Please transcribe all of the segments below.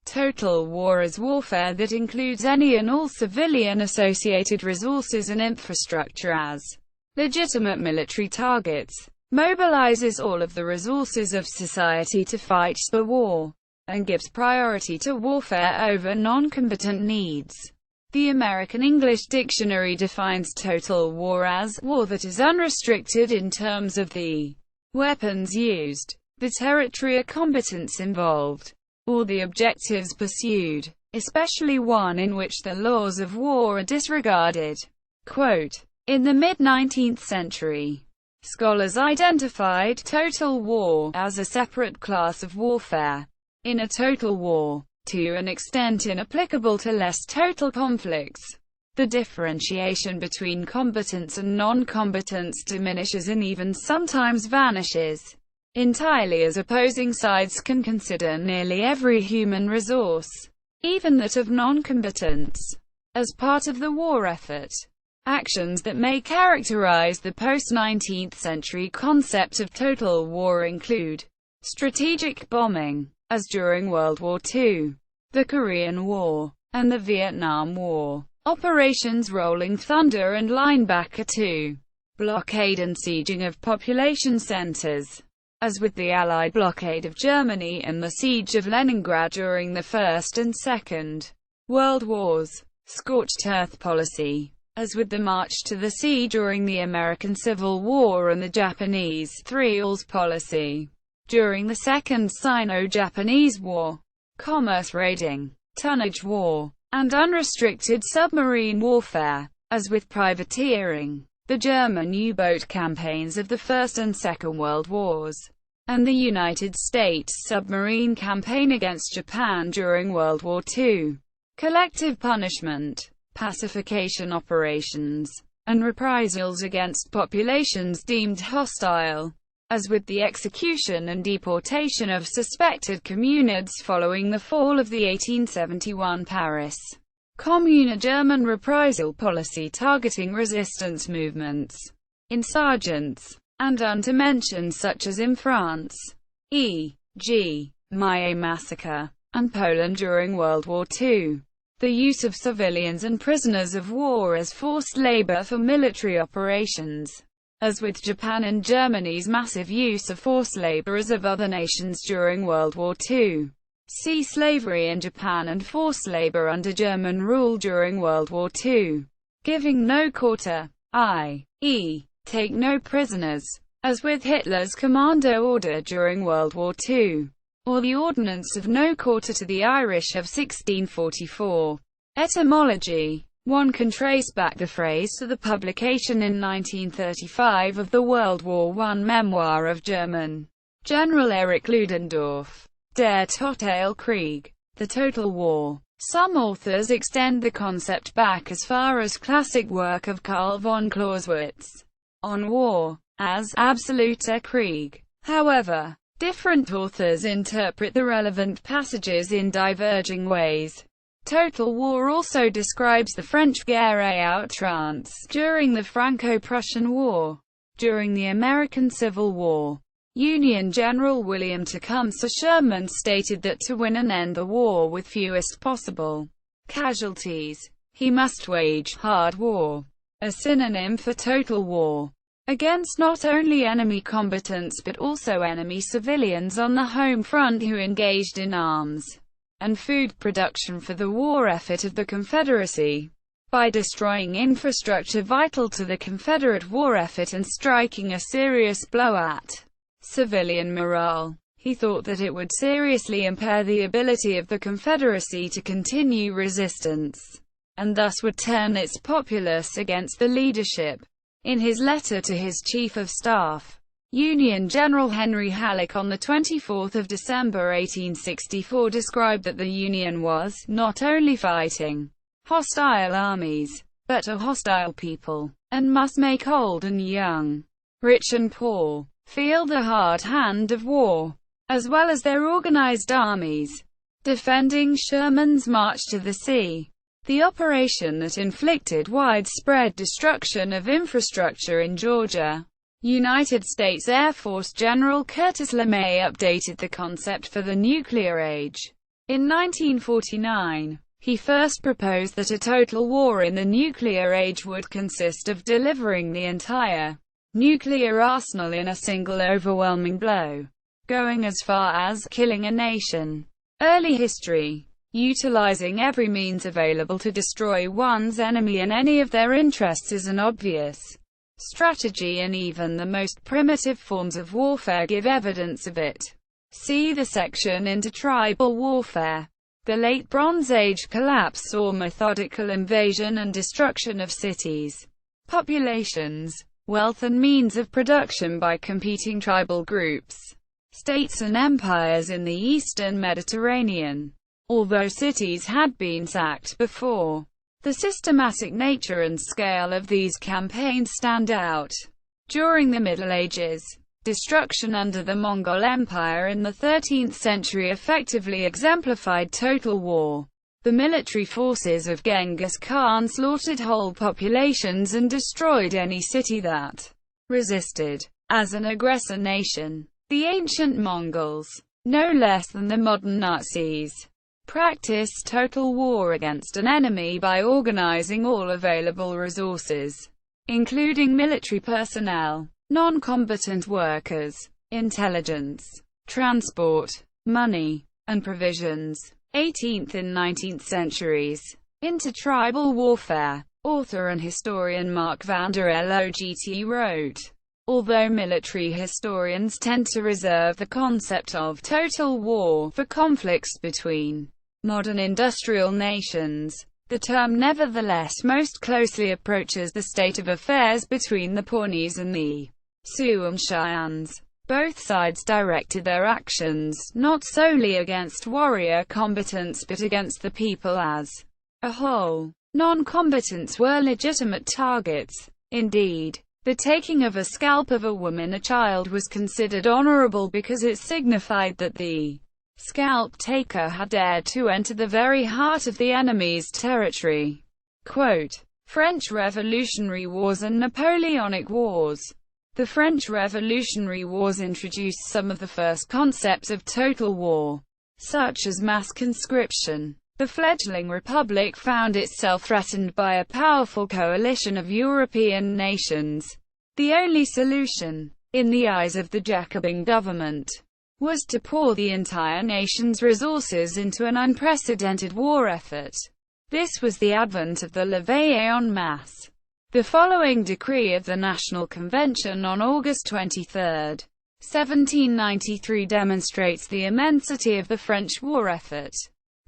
Total war is warfare that includes any and all civilian-associated resources and infrastructure as legitimate military targets, mobilizes all of the resources of society to fight the war, and gives priority to warfare over non-combatant needs. The American English Dictionary defines total war as war that is unrestricted in terms of the weapons used, the territory or combatants involved, or the objectives pursued, especially one in which the laws of war are disregarded. Quote, in the mid-19th century, scholars identified total war as a separate class of warfare. In a total war, to an extent inapplicable to less total conflicts, the differentiation between combatants and non-combatants diminishes and even sometimes vanishes entirely, as opposing sides can consider nearly every human resource, even that of non-combatants, as part of the war effort. Actions that may characterize the post-19th century concept of total war include strategic bombing, as during World War II, the Korean War, and the Vietnam War, Operations Rolling Thunder and Linebacker II, blockade and sieging of population centers, as with the Allied blockade of Germany and the siege of Leningrad during the First and Second World Wars, scorched earth policy, as with the March to the Sea during the American Civil War and the Japanese Three-Alls policy during the Second Sino-Japanese War, commerce raiding, tonnage war, and unrestricted submarine warfare, as with privateering, the German U-boat campaigns of the First and Second World Wars, and the United States submarine campaign against Japan during World War II, collective punishment, pacification operations, and reprisals against populations deemed hostile, as with the execution and deportation of suspected communists following the fall of the 1871 Paris Commune, a German reprisal policy targeting resistance movements, insurgents, and unmentioned such as in France, e.g., Maé massacre, and Poland during World War II. The use of civilians and prisoners of war as forced labor for military operations, as with Japan and Germany's massive use of forced laborers of other nations during World War II. See slavery in Japan and forced labor under German rule during World War II. Giving no quarter, i.e., take no prisoners, as with Hitler's commando order during World War II, or the Ordinance of No Quarter to the Irish of 1644. Etymology. One can trace back the phrase to the publication in 1935 of the World War I memoir of German General Erich Ludendorff, Der Totale Krieg, The Total War. Some authors extend the concept back as far as classic work of Karl von Clausewitz on war, as Absoluter Krieg. However, different authors interpret the relevant passages in diverging ways. Total war also describes the French guerre outrance during the Franco-Prussian War. During the American Civil War, Union General William Tecumseh Sherman stated that to win and end the war with fewest possible casualties, he must wage hard war, a synonym for total war, against not only enemy combatants but also enemy civilians on the home front who engaged in arms and food production for the war effort of the Confederacy. By destroying infrastructure vital to the Confederate war effort and striking a serious blow at civilian morale, he thought that it would seriously impair the ability of the Confederacy to continue resistance, and thus would turn its populace against the leadership. In his letter to his Chief of Staff, Union General Henry Halleck on 24 December 1864 described that the Union was not only fighting hostile armies, but a hostile people, and must make old and young, rich and poor, feel the hard hand of war, as well as their organized armies, defending Sherman's march to the sea. The operation that inflicted widespread destruction of infrastructure in Georgia. United States Air Force General Curtis LeMay updated the concept for the nuclear age. In 1949, he first proposed that a total war in the nuclear age would consist of delivering the entire nuclear arsenal in a single overwhelming blow, going as far as killing a nation. Early history, utilizing every means available to destroy one's enemy and any of their interests, is an obvious strategy, and even the most primitive forms of warfare give evidence of it. See the section into tribal warfare. The Late Bronze Age collapse saw methodical invasion and destruction of cities, populations, wealth and means of production by competing tribal groups, states and empires in the eastern Mediterranean. Although cities had been sacked before, the systematic nature and scale of these campaigns stand out. During the Middle Ages, destruction under the Mongol Empire in the 13th century effectively exemplified total war. The military forces of Genghis Khan slaughtered whole populations and destroyed any city that resisted. As an aggressor nation, the ancient Mongols, no less than the modern Nazis, practiced total war against an enemy by organizing all available resources, including military personnel, non-combatant workers, intelligence, transport, money, and provisions. 18th and 19th centuries. Into tribal warfare. Author and historian Mark van der Logt wrote, although military historians tend to reserve the concept of total war for conflicts between modern industrial nations, the term nevertheless most closely approaches the state of affairs between the Pawnees and the Sioux and Cheyennes. Both sides directed their actions, not solely against warrior combatants but against the people as a whole. Non-combatants were legitimate targets. Indeed, the taking of a scalp of a woman or child was considered honorable because it signified that the scalp taker had dared to enter the very heart of the enemy's territory. Quote, French Revolutionary Wars and Napoleonic Wars. The French Revolutionary Wars introduced some of the first concepts of total war, such as mass conscription. The fledgling republic found itself threatened by a powerful coalition of European nations. The only solution, in the eyes of the Jacobin government, was to pour the entire nation's resources into an unprecedented war effort. This was the advent of the levée en masse. The following decree of the National Convention on August 23, 1793 demonstrates the immensity of the French war effort.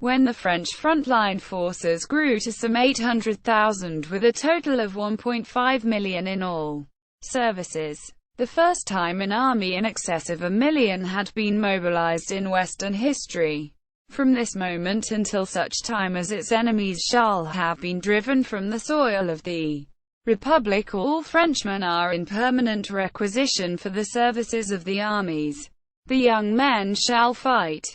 When the French frontline forces grew to some 800,000 with a total of 1.5 million in all services, the first time an army in excess of 1 million had been mobilized in Western history. From this moment until such time as its enemies shall have been driven from the soil of the Republic, all Frenchmen are in permanent requisition for the services of the armies. The young men shall fight.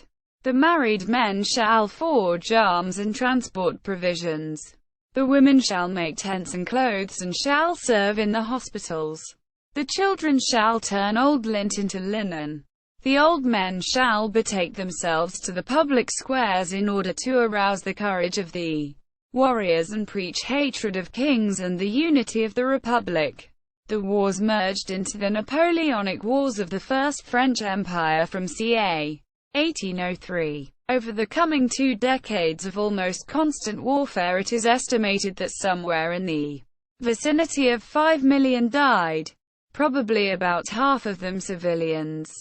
The married men shall forge arms and transport provisions. The women shall make tents and clothes and shall serve in the hospitals. The children shall turn old lint into linen. The old men shall betake themselves to the public squares in order to arouse the courage of the warriors and preach hatred of kings and the unity of the Republic. The wars merged into the Napoleonic Wars of the First French Empire from ca. 1803. Over the coming 2 decades of almost constant warfare, it is estimated that somewhere in the vicinity of 5 million died, probably about half of them civilians,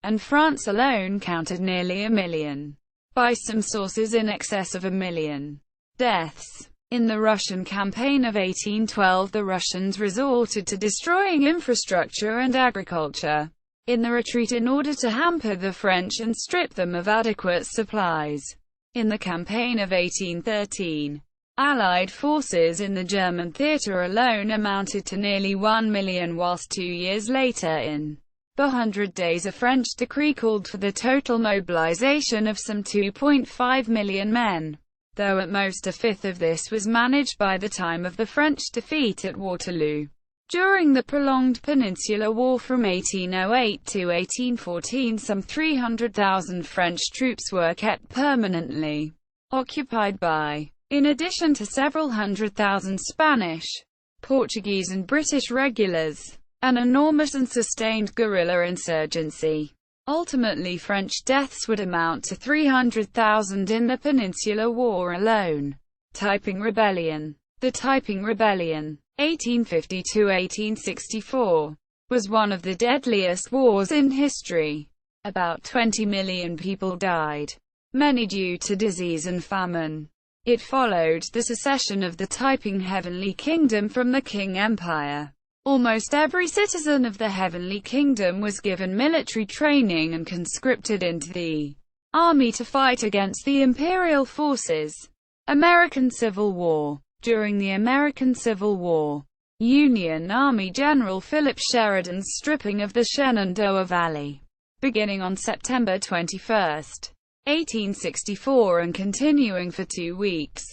and France alone counted nearly 1 million. By some sources in excess of 1 million deaths. In the Russian campaign of 1812, the Russians resorted to destroying infrastructure and agriculture in the retreat in order to hamper the French and strip them of adequate supplies. In the campaign of 1813, Allied forces in the German theatre alone amounted to nearly 1 million, whilst 2 years later in the 100 Days a French decree called for the total mobilization of some 2.5 million men, though at most a fifth of this was managed by the time of the French defeat at Waterloo. During the prolonged Peninsular War from 1808 to 1814, some 300,000 French troops were kept permanently occupied by, in addition to several 100,000 Spanish, Portuguese and British regulars, an enormous and sustained guerrilla insurgency. Ultimately, French deaths would amount to 300,000 in the Peninsular War alone. Taiping Rebellion. The Taiping Rebellion, 1850–1864, was one of the deadliest wars in history. About 20 million people died, many due to disease and famine. It followed the secession of the Taiping Heavenly Kingdom from the Qing Empire. Almost every citizen of the Heavenly Kingdom was given military training and conscripted into the army to fight against the imperial forces. American Civil War. During the American Civil War, Union Army General Philip Sheridan's stripping of the Shenandoah Valley, beginning on September 21, 1864 and continuing for 2 weeks,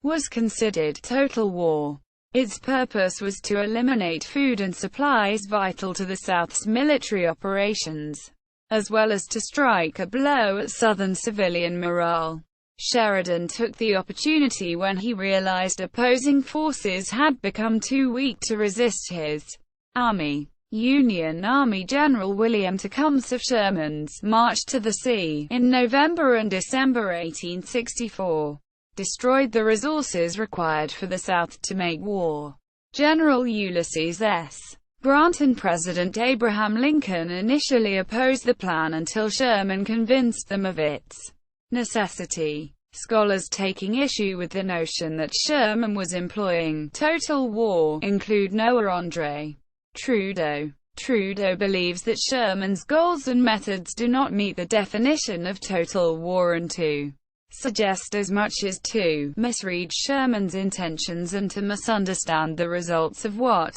was considered total war. Its purpose was to eliminate food and supplies vital to the South's military operations, as well as to strike a blow at Southern civilian morale. Sheridan took the opportunity when he realized opposing forces had become too weak to resist his army. Union Army General William Tecumseh Sherman's march to the sea in November and December 1864 destroyed the resources required for the South to make war. General Ulysses S. Grant and President Abraham Lincoln initially opposed the plan until Sherman convinced them of its necessity. Scholars taking issue with the notion that Sherman was employing total war include Noah Andre Trudeau. Trudeau believes that Sherman's goals and methods do not meet the definition of total war and to suggest as much as to misread Sherman's intentions and to misunderstand the results of what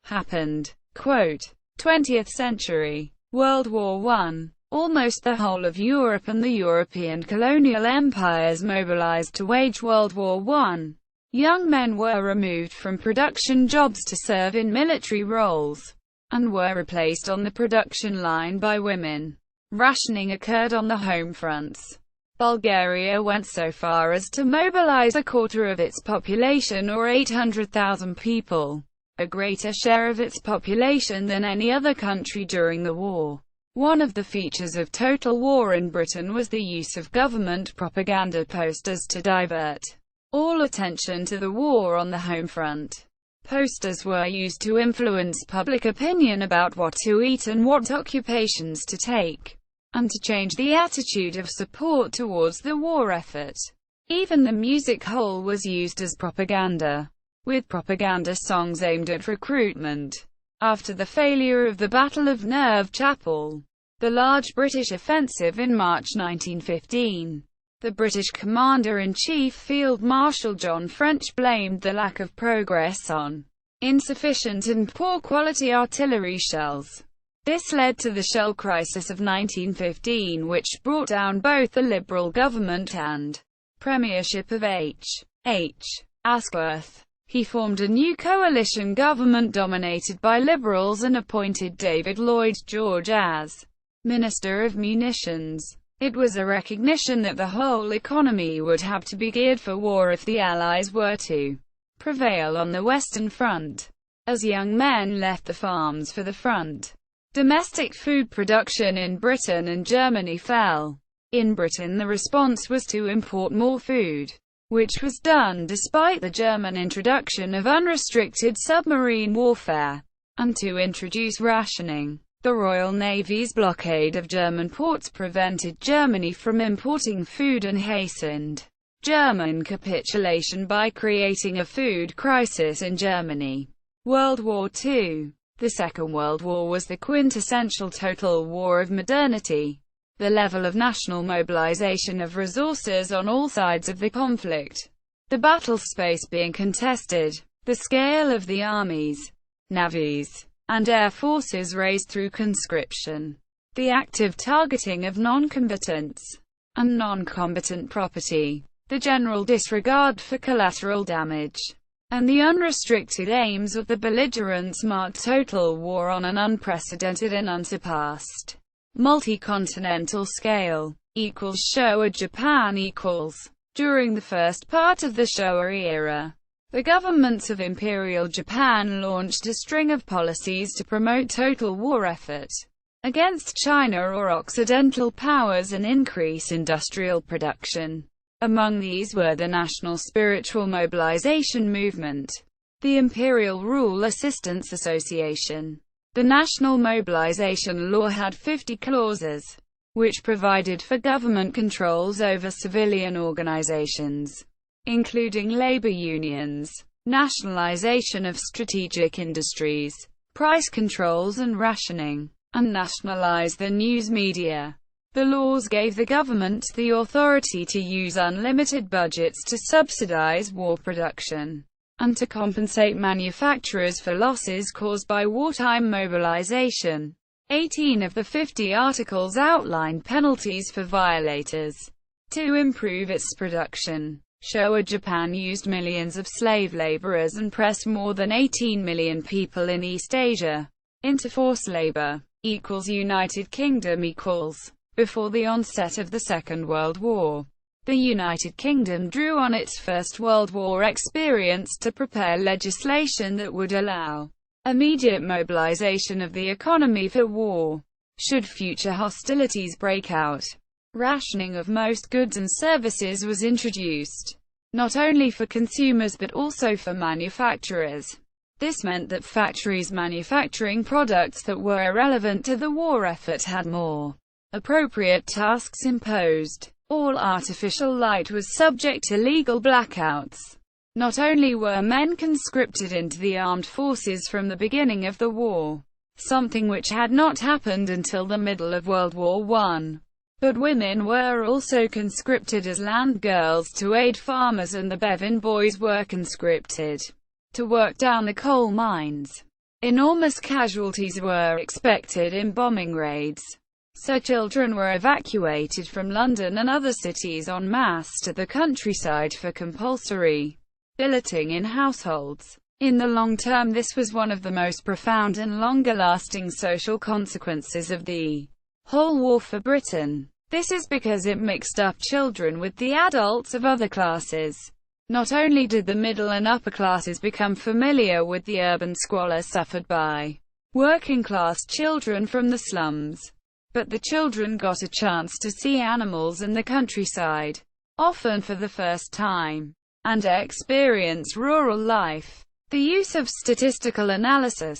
happened. Quote, 20th century. World War I. Almost the whole of Europe and the European colonial empires mobilized to wage World War I. Young men were removed from production jobs to serve in military roles, and were replaced on the production line by women. Rationing occurred on the home fronts. Bulgaria went so far as to mobilize a quarter of its population, or 800,000 people, a greater share of its population than any other country during the war. One of the features of total war in Britain was the use of government propaganda posters to divert all attention to the war on the home front. Posters were used to influence public opinion about what to eat and what occupations to take, and to change the attitude of support towards the war effort. Even the music hall was used as propaganda, with propaganda songs aimed at recruitment. After the failure of the Battle of Neuve Chapel, the large British offensive in March 1915, the British Commander-in-Chief Field Marshal John French blamed the lack of progress on insufficient and poor-quality artillery shells. This led to the shell crisis of 1915, which brought down both the Liberal government and premiership of H. Asquith. He formed a new coalition government dominated by Liberals and appointed David Lloyd George as Minister of Munitions. It was a recognition that the whole economy would have to be geared for war if the Allies were to prevail on the Western Front. As young men left the farms for the front, domestic food production in Britain and Germany fell. In Britain, the response was to import more food, which was done despite the German introduction of unrestricted submarine warfare, and to introduce rationing. The Royal Navy's blockade of German ports prevented Germany from importing food and hastened German capitulation by creating a food crisis in Germany. World War II. The Second World War was the quintessential total war of modernity. The level of national mobilization of resources on all sides of the conflict, the battle space being contested, the scale of the armies, navies, and air forces raised through conscription, the active targeting of non-combatants and non-combatant property, the general disregard for collateral damage, and the unrestricted aims of the belligerents marked total war on an unprecedented and unsurpassed multi-continental scale. Showa Japan equals. During the first part of the Showa era, the governments of Imperial Japan launched a string of policies to promote total war effort against China or Occidental powers and increase industrial production. Among these were the National Spiritual Mobilization Movement, the Imperial Rule Assistance Association. The National Mobilization Law had 50 clauses, which provided for government controls over civilian organizations, including labor unions, nationalization of strategic industries, price controls and rationing, and nationalize the news media. The laws gave the government the authority to use unlimited budgets to subsidize war production, and to compensate manufacturers for losses caused by wartime mobilization. 18 of the 50 articles outlined penalties for violators. To improve its production, Showa Japan used millions of slave laborers and pressed more than 18 million people in East Asia into forced labor. United Kingdom equals. Before the onset of the Second World War, the United Kingdom drew on its First World War experience to prepare legislation that would allow immediate mobilization of the economy for war, should future hostilities break out. Rationing of most goods and services was introduced, not only for consumers but also for manufacturers. This meant that factories manufacturing products that were irrelevant to the war effort had more appropriate tasks imposed. All artificial light was subject to legal blackouts. Not only were men conscripted into the armed forces from the beginning of the war, something which had not happened until the middle of World War I, but women were also conscripted as land girls to aid farmers, and the Bevin boys were conscripted to work down the coal mines. Enormous casualties were expected in bombing raids, so children were evacuated from London and other cities en masse to the countryside for compulsory billeting in households. In the long term, this was one of the most profound and longer-lasting social consequences of the whole war for Britain. This is because it mixed up children with the adults of other classes. Not only did the middle and upper classes become familiar with the urban squalor suffered by working-class children from the slums, but the children got a chance to see animals in the countryside, often for the first time, and experience rural life. The use of statistical analysis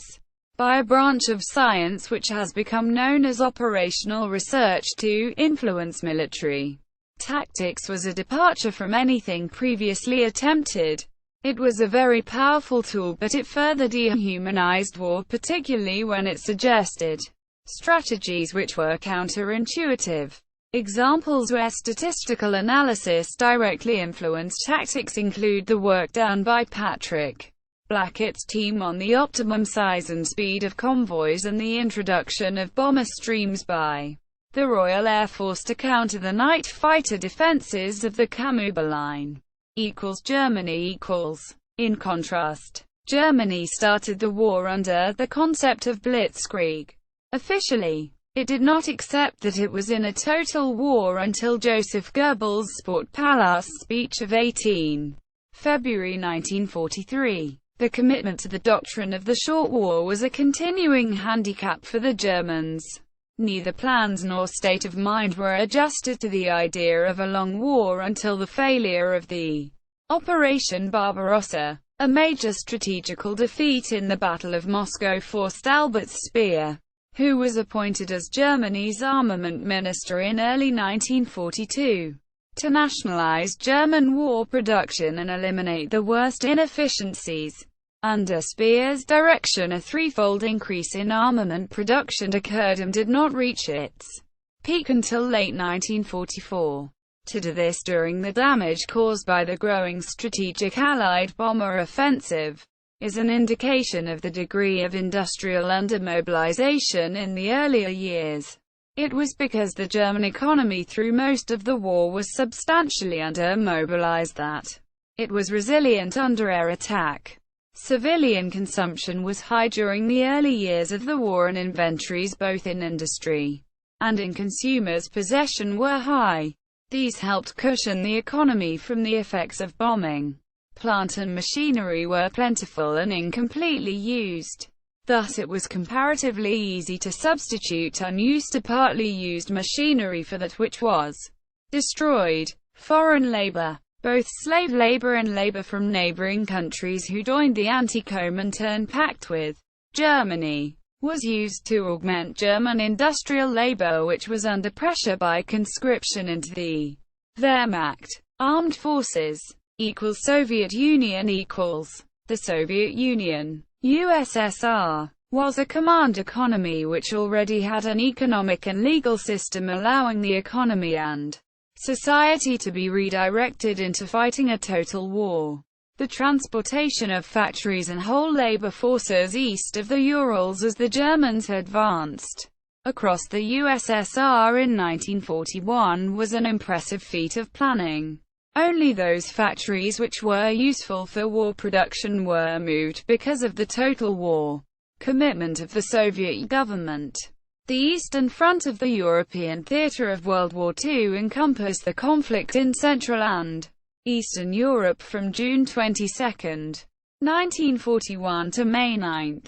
by a branch of science which has become known as operational research to influence military tactics was a departure from anything previously attempted. It was a very powerful tool, but it further dehumanized war, particularly when it suggested strategies which were counterintuitive. Examples where statistical analysis directly influenced tactics include the work done by Patrick Blackett's team on the optimum size and speed of convoys, and the introduction of bomber streams by the Royal Air Force to counter the night fighter defenses of the Kamuba Line. Germany equals. In contrast, Germany started the war under the concept of blitzkrieg. Officially, it did not accept that it was in a total war until Joseph Goebbels' Sportpalast speech of 18 February 1943. The commitment to the doctrine of the short war was a continuing handicap for the Germans. Neither plans nor state of mind were adjusted to the idea of a long war until the failure of the Operation Barbarossa. A major strategical defeat in the Battle of Moscow forced Albert Speer, who was appointed as Germany's armament minister in early 1942, to nationalize German war production and eliminate the worst inefficiencies. Under Speer's direction, a threefold increase in armament production occurred and did not reach its peak until late 1944. To do this during the damage caused by the growing strategic Allied bomber offensive is an indication of the degree of industrial undermobilization in the earlier years. It was because the German economy through most of the war was substantially undermobilized that It was resilient under air attack. Civilian consumption was high during the early years of the war, and inventories both in industry and in consumers' possession were high. These helped cushion the economy from the effects of bombing. Plant and machinery were plentiful and incompletely used. Thus it was comparatively easy to substitute unused or partly used machinery for that which was destroyed. Foreign labor, both slave labor and labor from neighboring countries who joined the anti-Comintern pact with Germany, was used to augment German industrial labor, which was under pressure by conscription into the Wehrmacht. Armed forces equals Soviet Union equals the Soviet Union. USSR was a command economy which already had an economic and legal system allowing the economy and society to be redirected into fighting a total war. The transportation of factories and whole labor forces east of the Urals as the Germans advanced across the USSR in 1941 was an impressive feat of planning. Only those factories which were useful for war production were moved because of the total war commitment of the Soviet government. The Eastern Front of the European theater of World War II encompassed the conflict in Central and Eastern Europe from June 22, 1941 to May 9,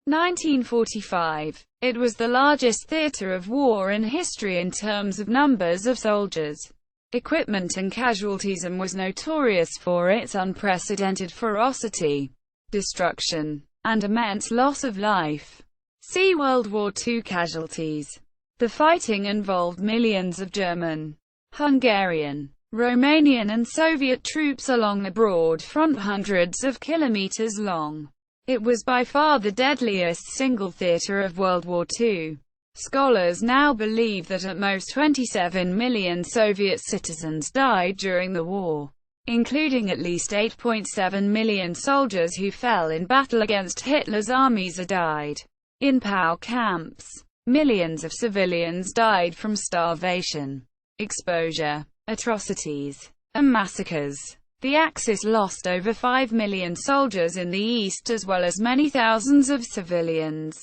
1945. It was the largest theater of war in history in terms of numbers of soldiers, equipment and casualties, and was notorious for its unprecedented ferocity, destruction, and immense loss of life. See World War II casualties. The fighting involved millions of German, Hungarian, Romanian and Soviet troops along the broad front, hundreds of kilometers long. It was by far the deadliest single theater of World War II. Scholars now believe that at most 27 million Soviet citizens died during the war, including at least 8.7 million soldiers who fell in battle against Hitler's armies or died in POW camps. Millions of civilians died from starvation, exposure, atrocities, and massacres. The Axis lost over 5 million soldiers in the east as well as many thousands of civilians.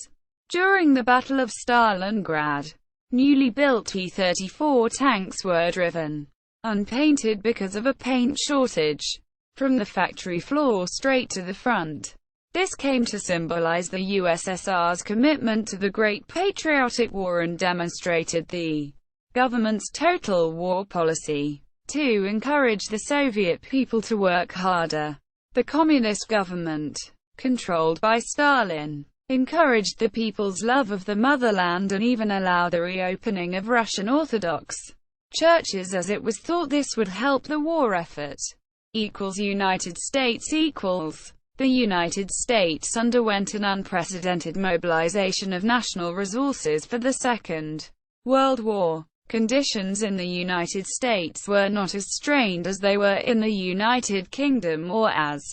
During the Battle of Stalingrad, newly built T-34 tanks were driven unpainted because of a paint shortage from the factory floor straight to the front. This came to symbolize the USSR's commitment to the Great Patriotic War and demonstrated the government's total war policy to encourage the Soviet people to work harder. The communist government, controlled by Stalin, encouraged the people's love of the motherland and even allowed the reopening of Russian Orthodox churches as it was thought this would help the war effort. United States equals the United States underwent an unprecedented mobilization of national resources for the Second World War. Conditions in the United States were not as strained as they were in the United Kingdom or as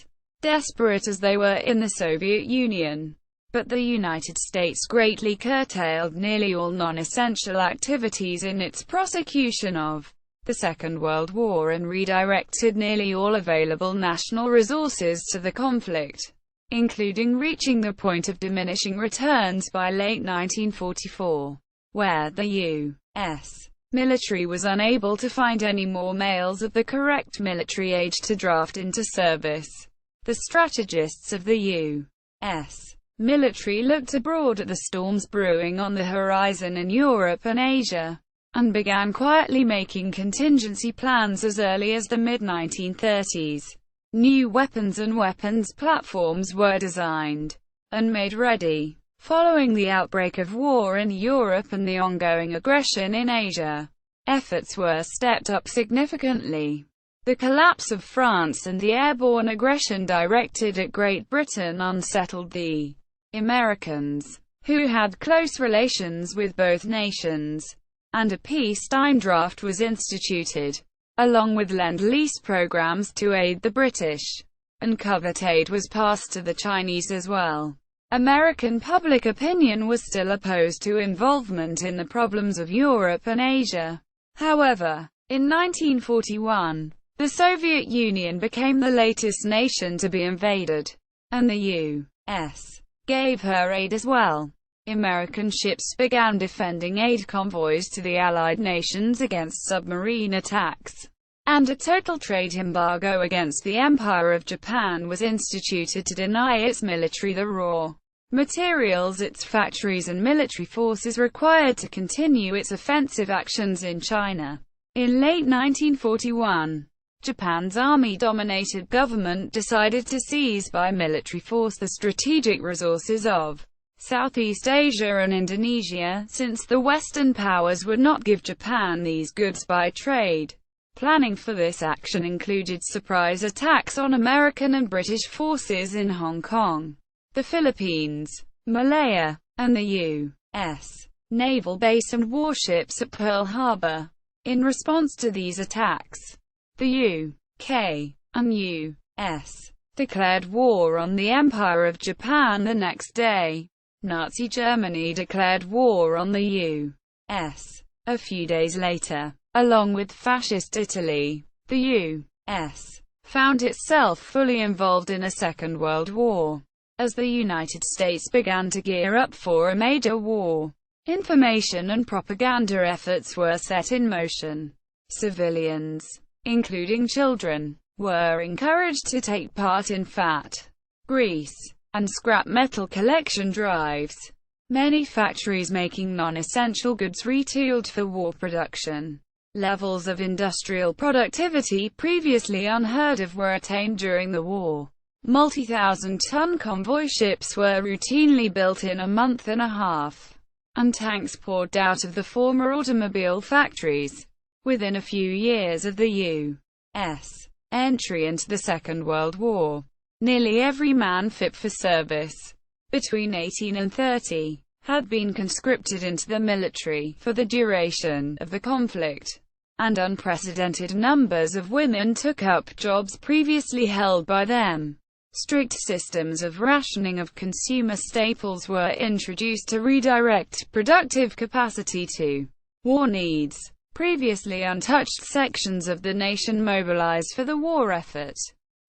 desperate as they were in the Soviet Union. But the United States greatly curtailed nearly all non-essential activities in its prosecution of the Second World War and redirected nearly all available national resources to the conflict, including reaching the point of diminishing returns by late 1944, where the U.S. military was unable to find any more males of the correct military age to draft into service. The strategists of the U.S. military looked abroad at the storms brewing on the horizon in Europe and Asia, and began quietly making contingency plans as early as the mid-1930s. New weapons and weapons platforms were designed and made ready. Following the outbreak of war in Europe and the ongoing aggression in Asia, efforts were stepped up significantly. The collapse of France and the airborne aggression directed at Great Britain unsettled the Americans, who had close relations with both nations, and a peacetime draft was instituted, along with Lend-Lease programs to aid the British, and covert aid was passed to the Chinese as well. American public opinion was still opposed to involvement in the problems of Europe and Asia. However, in 1941, The Soviet Union became the latest nation to be invaded, and the U.S. gave her aid as well. American ships began defending aid convoys to the Allied nations against submarine attacks, and a total trade embargo against the Empire of Japan was instituted to deny its military the raw materials its factories and military forces required to continue its offensive actions in China. In late 1941, Japan's army-dominated government decided to seize by military force the strategic resources of Southeast Asia and Indonesia, since the Western powers would not give Japan these goods by trade. Planning for this action included surprise attacks on American and British forces in Hong Kong, the Philippines, Malaya, and the U.S. naval base and warships at Pearl Harbor. In response to these attacks, the U.K. and U.S. declared war on the Empire of Japan the next day. Nazi Germany declared war on the U.S. a few days later. Along with Fascist Italy, the U.S. found itself fully involved in a Second World War. As the United States began to gear up for a major war, information and propaganda efforts were set in motion. Civilians, including children, were encouraged to take part in fat, grease, and scrap metal collection drives. Many factories making non-essential goods retooled for war production. Levels of industrial productivity previously unheard of were attained during the war. Multi-thousand-ton convoy ships were routinely built in a month and a half, and tanks poured out of the former automobile factories. Within a few years of the U.S. entry into the Second World War, nearly every man fit for service, between 18 and 30, had been conscripted into the military for the duration of the conflict, and unprecedented numbers of women took up jobs previously held by them. Strict systems of rationing of consumer staples were introduced to redirect productive capacity to war needs. Previously untouched sections of the nation mobilized for the war effort.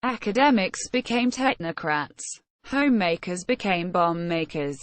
Academics became technocrats. Homemakers became bomb makers.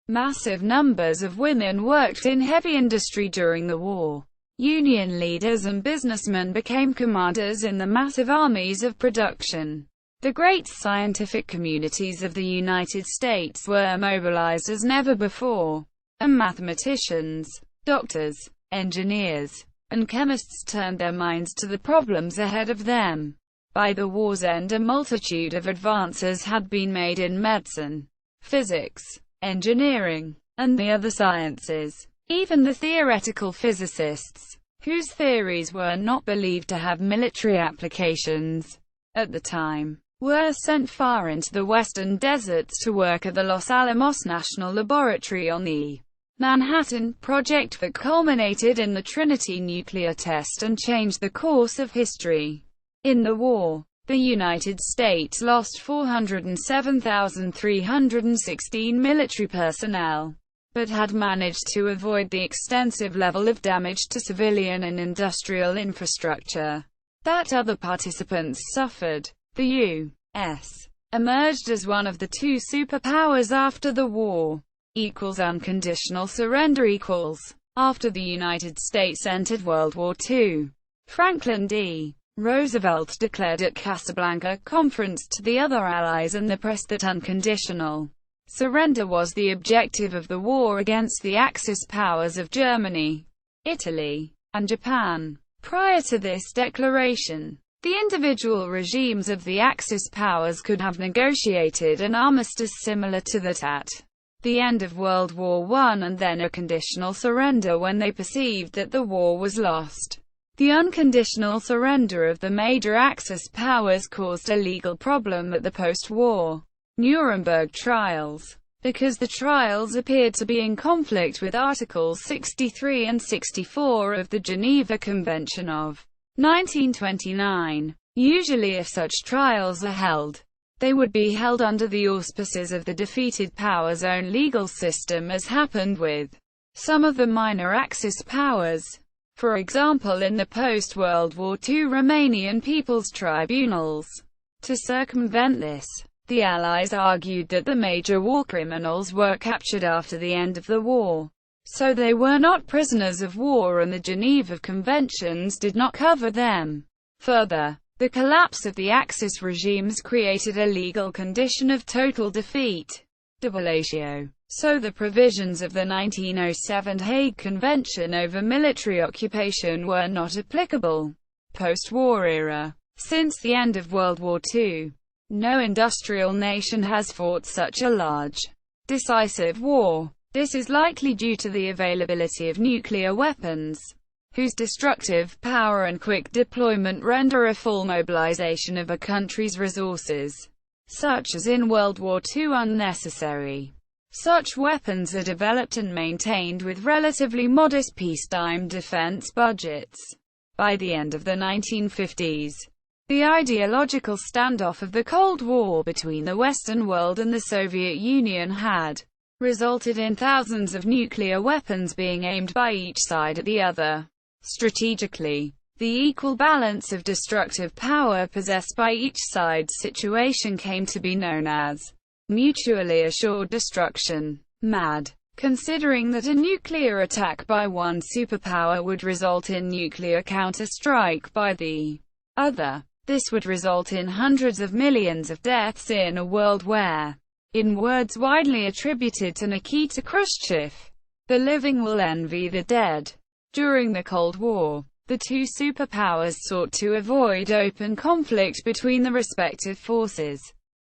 Massive numbers of women worked in heavy industry during the war. Union leaders and businessmen became commanders in the massive armies of production. The great scientific communities of the United States were mobilized as never before, and mathematicians, doctors, engineers, and chemists turned their minds to the problems ahead of them. By the war's end, a multitude of advances had been made in medicine, physics, engineering, and the other sciences. Even the theoretical physicists, whose theories were not believed to have military applications at the time, were sent far into the western deserts to work at the Los Alamos National Laboratory on the Manhattan Project that culminated in the Trinity nuclear test and changed the course of history. In the war, the United States lost 407,316 military personnel, but had managed to avoid the extensive level of damage to civilian and industrial infrastructure that other participants suffered. The U.S. emerged as one of the two superpowers after the war. Unconditional surrender equals. After the United States entered World War II, Franklin D. Roosevelt declared at Casablanca Conference to the other allies and the press that unconditional surrender was the objective of the war against the Axis powers of Germany, Italy, and Japan. Prior to this declaration, the individual regimes of the Axis powers could have negotiated an armistice similar to that at the end of World War I, and then a conditional surrender when they perceived that the war was lost. The unconditional surrender of the major Axis powers caused a legal problem at the post-war Nuremberg trials, because the trials appeared to be in conflict with Articles 63 and 64 of the Geneva Convention of 1929. Usually if such trials are held, they would be held under the auspices of the defeated power's own legal system, as happened with some of the minor Axis powers. For example, in the post-World War II Romanian People's Tribunals. To circumvent this, the Allies argued that the major war criminals were captured after the end of the war, so they were not prisoners of war and the Geneva Conventions did not cover them. Further, the collapse of the Axis regimes created a legal condition of total defeat, debillatio. So the provisions of the 1907 Hague Convention over military occupation were not applicable. Post-war era. Since the end of World War II, no industrial nation has fought such a large, decisive war. This is likely due to the availability of nuclear weapons, whose destructive power and quick deployment render a full mobilization of a country's resources, such as in World War II, unnecessary. Such weapons are developed and maintained with relatively modest peacetime defense budgets. By the end of the 1950s, the ideological standoff of the Cold War between the Western world and the Soviet Union had resulted in thousands of nuclear weapons being aimed by each side at the other. Strategically, the equal balance of destructive power possessed by each side's situation came to be known as mutually assured destruction, MAD, considering that a nuclear attack by one superpower would result in nuclear counter-strike by the other. This would result in hundreds of millions of deaths in a world where, in words widely attributed to Nikita Khrushchev, the living will envy the dead. During the Cold War, the two superpowers sought to avoid open conflict between the respective forces,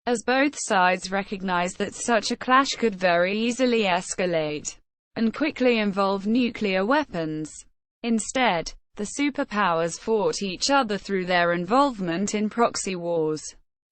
as both sides recognized that such a clash could very easily escalate and quickly involve nuclear weapons. Instead, the superpowers fought each other through their involvement in proxy wars,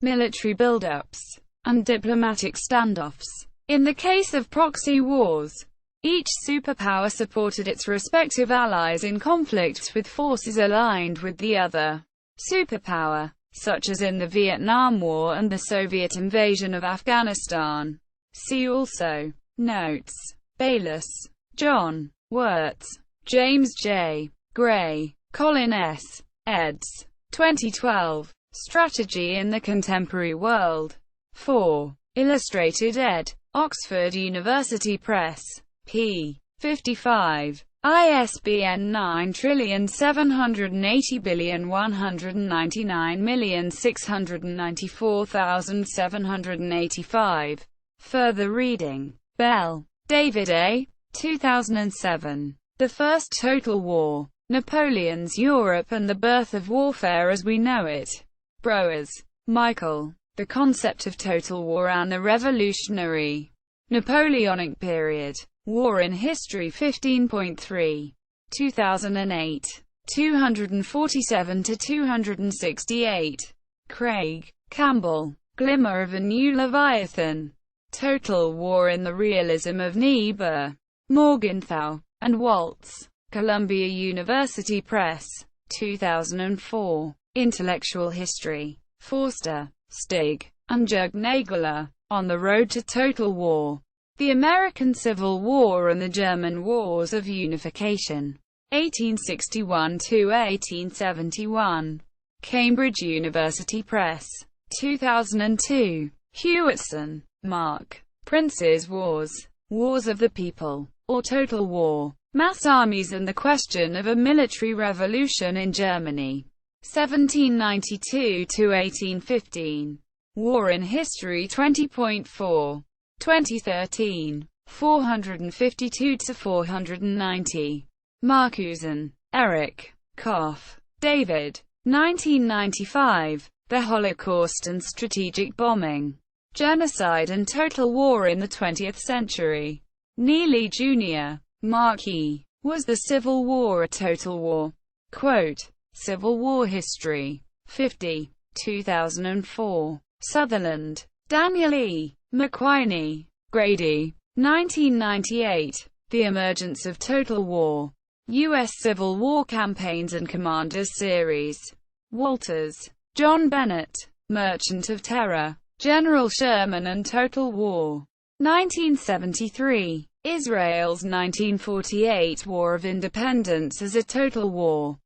military buildups, and diplomatic standoffs. In the case of proxy wars, each superpower supported its respective allies in conflicts with forces aligned with the other superpower, such as in the Vietnam War and the Soviet invasion of Afghanistan. See also. Notes. Bayliss, John, Wirtz, James J. Gray, Colin S. eds. 2012. Strategy in the Contemporary World. 4. Illustrated ed. Oxford University Press. p. 55. ISBN 9780199694785. Further reading. Bell, David A. 2007. The First Total War. Napoleon's Europe and the Birth of Warfare as We Know It. Broers, Michael. The Concept of Total War and the Revolutionary Napoleonic Period. War in History 15.3. 2008. 247-268. Craig, Campbell. Glimmer of a New Leviathan. Total War in the Realism of Niebuhr. Morgenthau and Waltz. Columbia University Press. 2004. Intellectual History. Forster, Stig, and Jürg Nagler. On the Road to Total War. The American Civil War and the German Wars of Unification. 1861–1871. Cambridge University Press. 2002. Hewitson, Mark. Prince's Wars. Wars of the People, or Total War. Mass Armies and the Question of a Military Revolution in Germany. 1792–1815. War in History 20.4. 2013. 452–490. Marcuson, Eric. Koff, David. 1995. The Holocaust and Strategic Bombing. Genocide and Total War in the 20th Century. Neely, Jr., Mark E. Was the Civil War a Total War? Quote, Civil War History. 50. 2004. Sutherland, Daniel E. McWhiney, Grady. 1998. The Emergence of Total War. U.S. Civil War Campaigns and Commanders Series. Walters, John Bennett. Merchant of Terror. General Sherman and Total War. 1973. Israel's 1948 War of Independence as a total war.